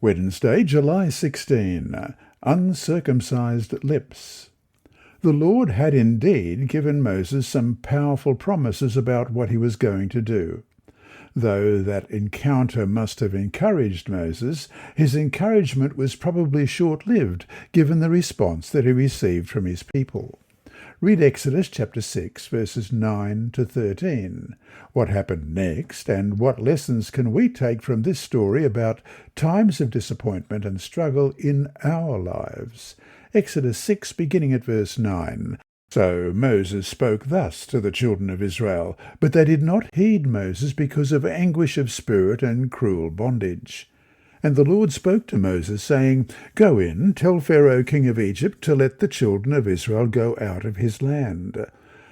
Wednesday, July 16. Uncircumcised lips. The Lord had indeed given Moses some powerful promises about what he was going to do. Though that encounter must have encouraged Moses, his encouragement was probably short-lived, given the response that he received from his people. Read Exodus chapter 6, verses 9 to 13. What happened next, and what lessons can we take from this story about times of disappointment and struggle in our lives? Exodus 6, beginning at verse 9. So Moses spoke thus to the children of Israel, but they did not heed Moses because of anguish of spirit and cruel bondage. And the Lord spoke to Moses, saying, Go in, tell Pharaoh king of Egypt to let the children of Israel go out of his land.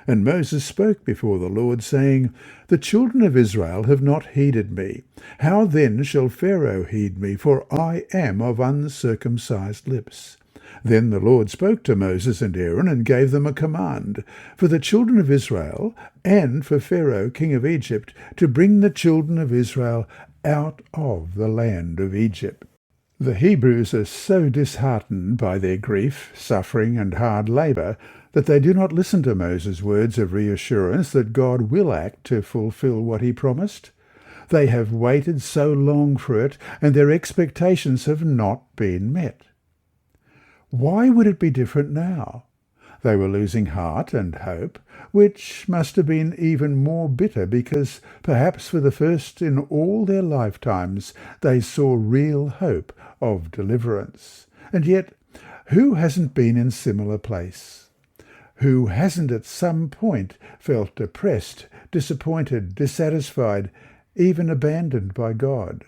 And Moses spoke before the Lord, saying, The children of Israel have not heeded me. How then shall Pharaoh heed me? For I am of uncircumcised lips. Then the Lord spoke to Moses and Aaron and gave them a command for the children of Israel and for Pharaoh king of Egypt to bring the children of Israel out of the land of Egypt. The Hebrews are so disheartened by their grief, suffering, and hard labour that they do not listen to Moses' words of reassurance that God will act to fulfill what he promised. They have waited so long for it, and their expectations have not been met. Why would it be different now? They were losing heart and hope, which must have been even more bitter because perhaps for the first in all their lifetimes they saw real hope of deliverance. And yet, who hasn't been in similar place? Who hasn't at some point felt depressed, disappointed, dissatisfied, even abandoned by God?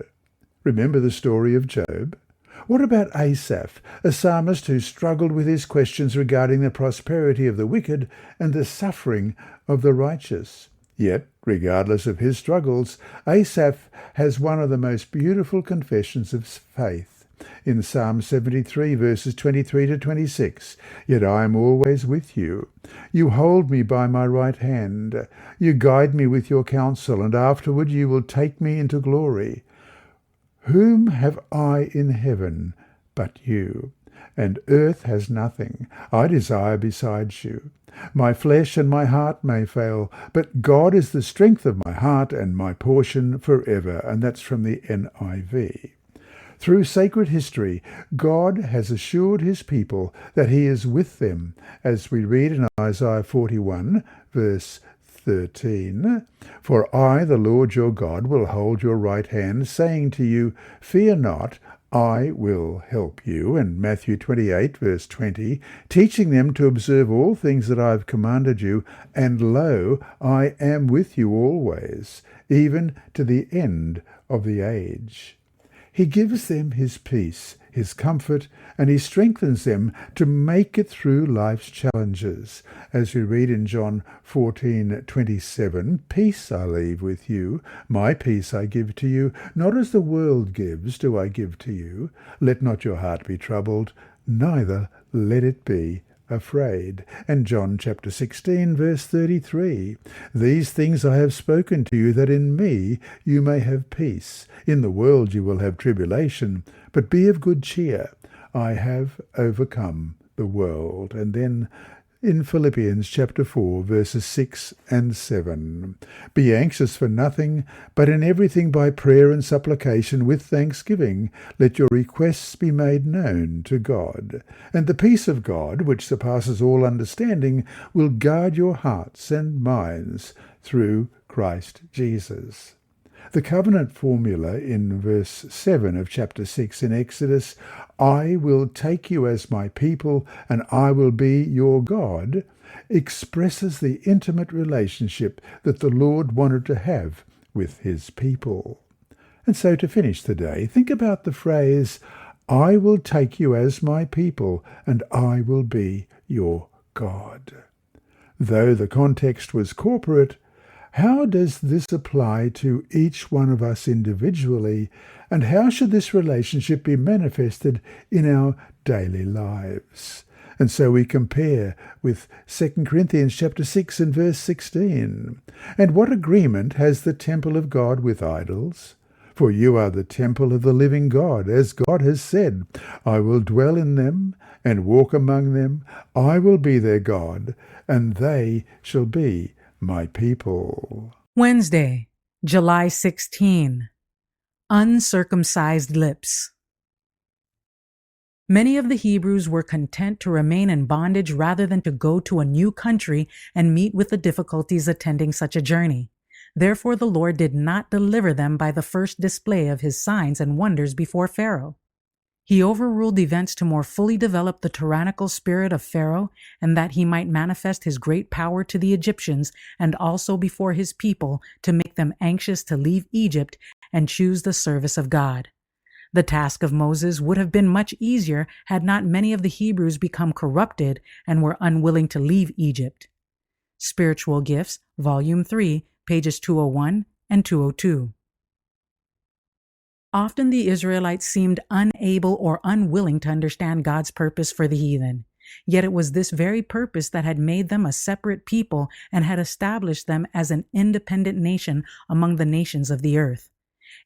Remember the story of Job? What about Asaph, a psalmist who struggled with his questions regarding the prosperity of the wicked and the suffering of the righteous? Yet, regardless of his struggles, Asaph has one of the most beautiful confessions of faith. In Psalm 73, verses 23 to 26, Yet I am always with you. You hold me by my right hand. You guide me with your counsel, and afterward you will take me into glory. Whom have I in heaven but you? And earth has nothing I desire besides you. My flesh and my heart may fail, but God is the strength of my heart and my portion forever. And that's from the NIV. Through sacred history, God has assured his people that he is with them, as we read in Isaiah 41, verse 13, For I, the Lord your God, will hold your right hand, saying to you, Fear not, I will help you. And Matthew 28, verse 20, teaching them to observe all things that I have commanded you, and lo, I am with you always, even to the end of the age. He gives them his peace, his comfort, and he strengthens them to make it through life's challenges. As we read in John 14:27, Peace I leave with you, my peace I give to you, not as the world gives do I give to you. Let not your heart be troubled, neither let it be afraid. And John chapter 16, verse 33, These things I have spoken to you, that in me you may have peace. In the world you will have tribulation, but be of good cheer. I have overcome the world. And then in Philippians chapter 4, verses 6 and 7, Be anxious for nothing, but in everything by prayer and supplication with thanksgiving, let your requests be made known to God. And the peace of God, which surpasses all understanding, will guard your hearts and minds through Christ Jesus. The covenant formula in verse 7 of chapter 6 in Exodus, I will take you as my people and I will be your God, expresses the intimate relationship that the Lord wanted to have with his people. And so to finish the day, think about the phrase, I will take you as my people and I will be your God. Though the context was corporate, how does this apply to each one of us individually, and how should this relationship be manifested in our daily lives? And so we compare with 2 Corinthians chapter 6 and verse 16. And what agreement has the temple of God with idols? For you are the temple of the living God, as God has said, I will dwell in them and walk among them. I will be their God, and they shall be my people. Wednesday, July 16. Uncircumcised lips. Many of the Hebrews were content to remain in bondage rather than to go to a new country and meet with the difficulties attending such a journey. Therefore the Lord did not deliver them by the first display of his signs and wonders before Pharaoh. He overruled events to more fully develop the tyrannical spirit of Pharaoh, and that he might manifest his great power to the Egyptians and also before his people, to make them anxious to leave Egypt and choose the service of God. The task of Moses would have been much easier had not many of the Hebrews become corrupted and were unwilling to leave Egypt. Spiritual Gifts, Volume 3, pages 201 and 202. Often the Israelites seemed unable or unwilling to understand God's purpose for the heathen. Yet it was this very purpose that had made them a separate people and had established them as an independent nation among the nations of the earth.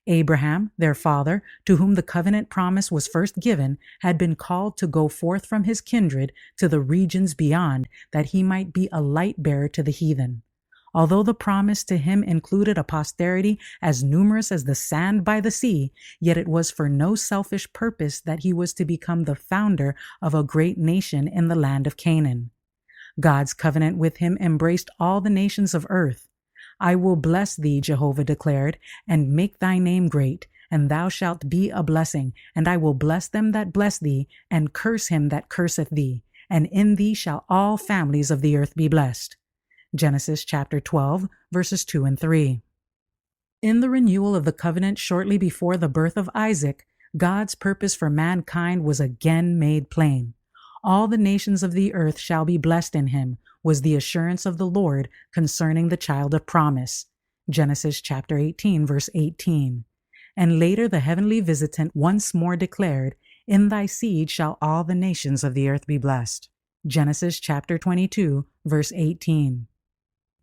Abraham, their father, to whom the covenant promise was first given, had been called to go forth from his kindred to the regions beyond, that he might be a light bearer to the heathen. Although the promise to him included a posterity as numerous as the sand by the sea, yet it was for no selfish purpose that he was to become the founder of a great nation in the land of Canaan. God's covenant with him embraced all the nations of earth. I will bless thee, Jehovah declared, and make thy name great, and thou shalt be a blessing, and I will bless them that bless thee, and curse him that curseth thee, and in thee shall all families of the earth be blessed. Genesis chapter 12, verses 2 and 3. In the renewal of the covenant shortly before the birth of Isaac, God's purpose for mankind was again made plain. All the nations of the earth shall be blessed in him, was the assurance of the Lord concerning the child of promise. Genesis chapter 18, verse 18. And later the heavenly visitant once more declared, in thy seed shall all the nations of the earth be blessed. Genesis chapter 22, verse 18.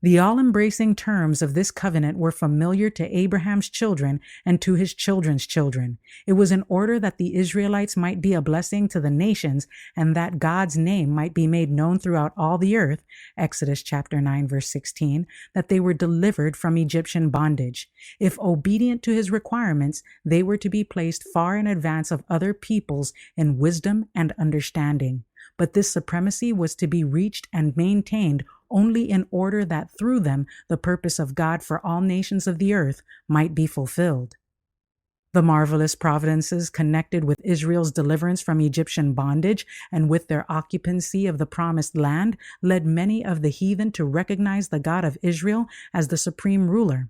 The all-embracing terms of this covenant were familiar to Abraham's children and to his children's children. It was in order that the Israelites might be a blessing to the nations and that God's name might be made known throughout all the earth, Exodus chapter 9, verse 16, that they were delivered from Egyptian bondage. If obedient to his requirements, they were to be placed far in advance of other peoples in wisdom and understanding. But this supremacy was to be reached and maintained only in order that through them the purpose of God for all nations of the earth might be fulfilled. The marvelous providences connected with Israel's deliverance from Egyptian bondage and with their occupancy of the promised land led many of the heathen to recognize the God of Israel as the supreme ruler.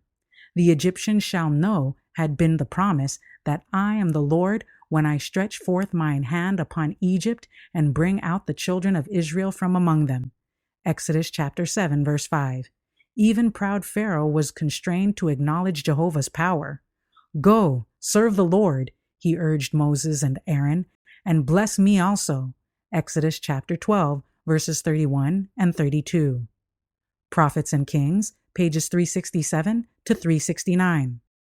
The Egyptians shall know, had been the promise, that I am the Lord when I stretch forth mine hand upon Egypt and bring out the children of Israel from among them. Exodus chapter 7, verse 5. Even proud Pharaoh was constrained to acknowledge Jehovah's power. Go, serve the Lord, he urged Moses and Aaron, and bless me also. Exodus chapter 12, verses 31 and 32. Prophets and Kings, pages 367 to 369.